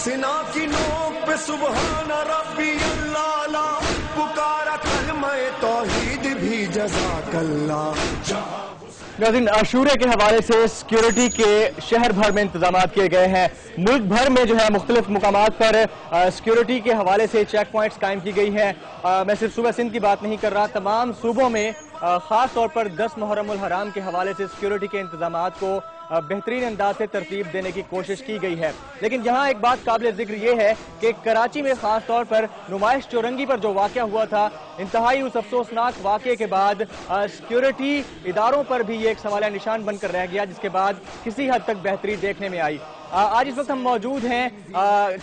سنا کی نوک پہ سبحان ربی اللہ لا پکارا کلمہ توحید بھی جزاک اللہ. ناظرین، عاشورے کے حوالے سے سیکیورٹی کے شہر بھر میں انتظامات کیے گئے ہیں. ملک بھر میں جو ہے مختلف مقامات پر سیکیورٹی کے حوالے سے چیک پوائنٹس قائم کی گئی ہیں. میں صرف صوبہ سندھ کی بات نہیں کر رہا، تمام صوبوں میں خاص طور پر 10 محرم الحرام کے حوالے سے سیکیورٹی کے انتظامات کو بہترین انداز سے ترتیب دینے کی کوشش کی گئی ہے. لیکن یہاں ایک بات قابل ذکر یہ ہے کہ کراچی میں خاص طور پر نمائش چورنگی پر جو واقعہ ہوا تھا، انتہائی اس افسوسناک واقعے کے بعد سیکیورٹی اداروں پر بھی یہ ایک سوال نشان بن کر رہ گیا، جس کے بعد کسی حد تک بہتری دیکھنے میں آئی. آج اس وقت ہم موجود ہیں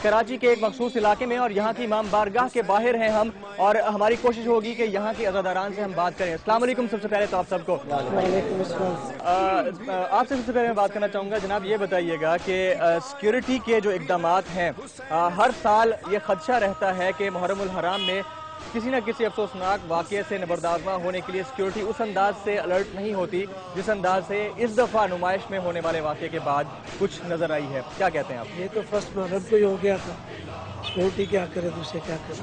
کراچی کے ایک مخصوص علاقے میں، اور یہاں کی امام بارگاہ کے باہر ہیں ہم، اور ہماری کوشش ہوگی کہ یہاں کے عزاداران سے ہم بات کریں. السلام علیکم سب سے پہلے تو آپ سب کو. وعلیکم السلام. آپ سے سب سے پہلے میں بات کرنا چاہوں گا جناب، یہ بتائیے گا کہ سیکیورٹی کے جو اقدامات ہیں، ہر سال یہ خدشہ رہتا ہے کہ محرم الحرام میں کسی نہ کسی افسوسناک واقعے سے نبردار ہونے کے لیے سیکیورٹی اس انداز سے الرٹ نہیں ہوتی جس انداز سے اس دفعہ نمائش میں ہونے والے واقعے کے بعد کچھ نظر آئی ہے. کیا کہتے ہیں آپ؟ یہ تو فرسٹ محرم کو ہی ہو گیا تھا. سیکورٹی کیا کرے، دوسرے کیا کرے؟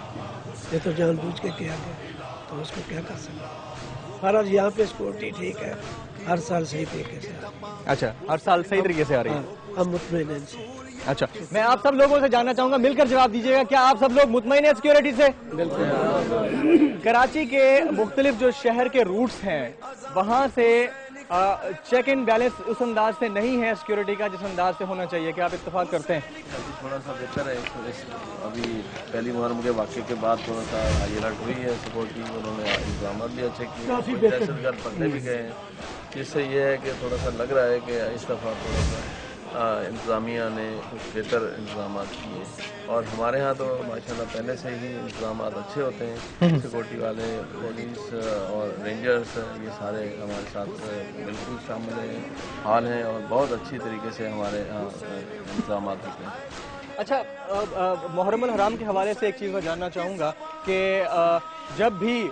یہ تو جان بوجھ کے کیا گیا، تو اس کو کیا کر سکتے. ہر یہاں پہ سیکورٹی ٹھیک ہے، ہر سال صحیح طریقے سے. اچھا، ہر سال صحیح طریقے سے آ رہی ہے. ہم مطمئن ہیں سے. اچھا، میں آپ سب لوگوں سے جاننا چاہوں گا، مل کر جواب دیجیے گا، کیا آپ سب لوگ مطمئن ہیں سیکیورٹی سے؟ بالکل. کراچی کے مختلف جو شہر کے روٹس ہیں، وہاں سے چیک ان بیلنس اس انداز سے نہیں ہے سیکیورٹی کا جس انداز سے ہونا چاہیے. کیا آپ اتفاق کرتے ہیں؟ تھوڑا سا بہتر ہے. ابھی پہلی محرم کے واقعے کے بعد تھوڑا سا ہائی الرٹ ہوئی ہے سیکورٹی. انہوں نے انتظامات بھی اچھے کیے، دہشت گرد پکڑے بھی گئے ہیں، جس سے یہ ہے کہ تھوڑا سا لگ رہا ہے کہ اس دفعہ تھوڑا سا انتظامیہ نے کچھ بہتر انتظامات کیے. اور ہمارے ہاں تو ماشاءاللہ پہلے سے ہی انتظامات اچھے ہوتے ہیں. سیکورٹی والے، پولیس اور رینجرز، یہ سارے ہمارے ساتھ بالکل شامل ہیں، حال ہیں، اور بہت اچھی طریقے سے ہمارے یہاں انتظامات ہوتے ہیں. اچھا، محرم الحرام کے حوالے سے ایک چیز میں جاننا چاہوں گا کہ جب بھی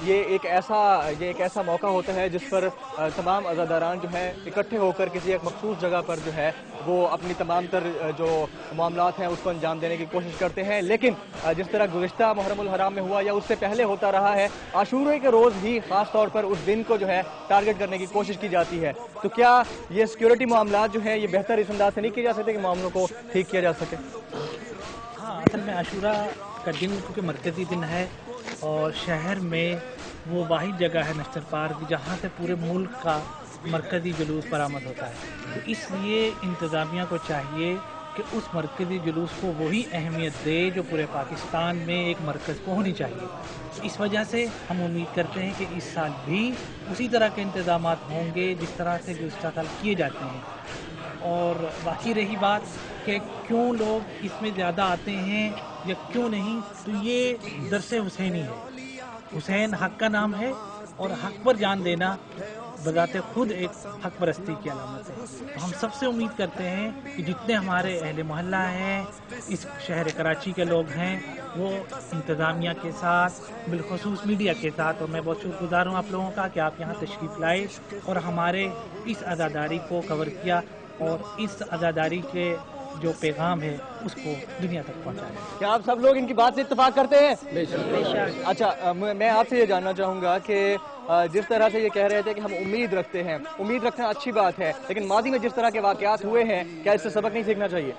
یہ ایک ایسا موقع ہوتا ہے جس پر تمام عزاداران جو ہیں اکٹھے ہو کر کسی ایک مخصوص جگہ پر جو ہے وہ اپنی تمام تر جو معاملات ہیں اس کو انجام دینے کی کوشش کرتے ہیں. لیکن جس طرح گزشتہ محرم الحرام میں ہوا یا اس سے پہلے ہوتا رہا ہے، عاشورے کے روز بھی خاص طور پر اس دن کو جو ہے ٹارگٹ کرنے کی کوشش کی جاتی ہے. تو کیا یہ سیکیورٹی معاملات جو ہیں یہ بہتر اس انداز سے نہیں کیے جا سکتے کہ معاملوں کو ٹھیک کیا جا سکے؟ ہاں، اصل میں عاشورہ کا دن کیونکہ مرکزی دن ہے، اور شہر میں وہ واحد جگہ ہے نشتر پارک جہاں سے پورے ملک کا مرکزی جلوس برآمد ہوتا ہے. تو اس لیے انتظامیہ کو چاہیے کہ اس مرکزی جلوس کو وہی اہمیت دے جو پورے پاکستان میں ایک مرکز کو ہونی چاہیے. اس وجہ سے ہم امید کرتے ہیں کہ اس سال بھی اسی طرح کے انتظامات ہوں گے جس طرح سے گزشتہ سال کیے جاتے ہیں. اور باقی رہی بات کہ کیوں لوگ اس میں زیادہ آتے ہیں یا کیوں نہیں، تو یہ درس حسینی ہے. حسین حق کا نام ہے، اور حق پر جان دینا بذات خود ایک حق پرستی کی علامت ہے. تو ہم سب سے امید کرتے ہیں کہ جتنے ہمارے اہل محلہ ہیں، اس شہر کراچی کے لوگ ہیں، وہ انتظامیہ کے ساتھ، بالخصوص میڈیا کے ساتھ، اور میں بہت شکر گزار ہوں آپ لوگوں کا کہ آپ یہاں تشریف لائے اور ہمارے اس عزاداری کو کور کیا، اور اس عزاداری کے جو پیغام ہے اس کو دنیا تک پہنچایا. کیا آپ سب لوگ ان کی بات سے اتفاق کرتے ہیں؟ اچھا، میں آپ سے یہ جاننا چاہوں گا کہ جس طرح سے یہ کہہ رہے تھے کہ ہم امید رکھتے ہیں، امید رکھنا اچھی بات ہے، لیکن ماضی میں جس طرح کے واقعات ہوئے ہیں کیا اس سے سبق نہیں سیکھنا چاہیے؟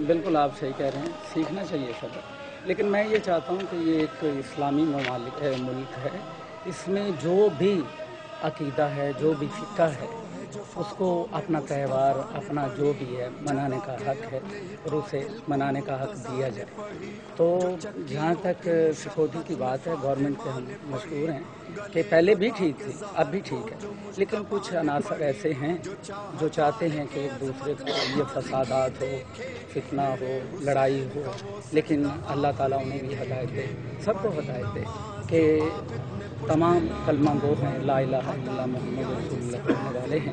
بالکل آپ صحیح کہہ رہے ہیں، سیکھنا چاہیے سبق. لیکن میں یہ چاہتا ہوں کہ یہ ایک اسلامی ملک ہے، اس میں جو بھی عقیدہ ہے، جو بھی فقہ ہے، اس کو اپنا تہوار، اپنا جو بھی ہے منانے کا حق ہے، اور اسے منانے کا حق دیا جائے. تو جہاں تک سیکورٹی کی بات ہے، گورنمنٹ سے ہم مشکور ہیں کہ پہلے بھی ٹھیک تھی، اب بھی ٹھیک ہے، لیکن کچھ عناصر ایسے ہیں جو چاہتے ہیں کہ ایک دوسرے کو یہ فسادات ہو، فتنہ ہو، لڑائی ہو. لیکن اللہ تعالیٰ انہیں بھی ہدایت دے، سب کو ہدایت دے کہ تمام کلمہ گو ہیں، لا الہ الا اللہ محمد رسول اللہ پڑھنے والے ہیں،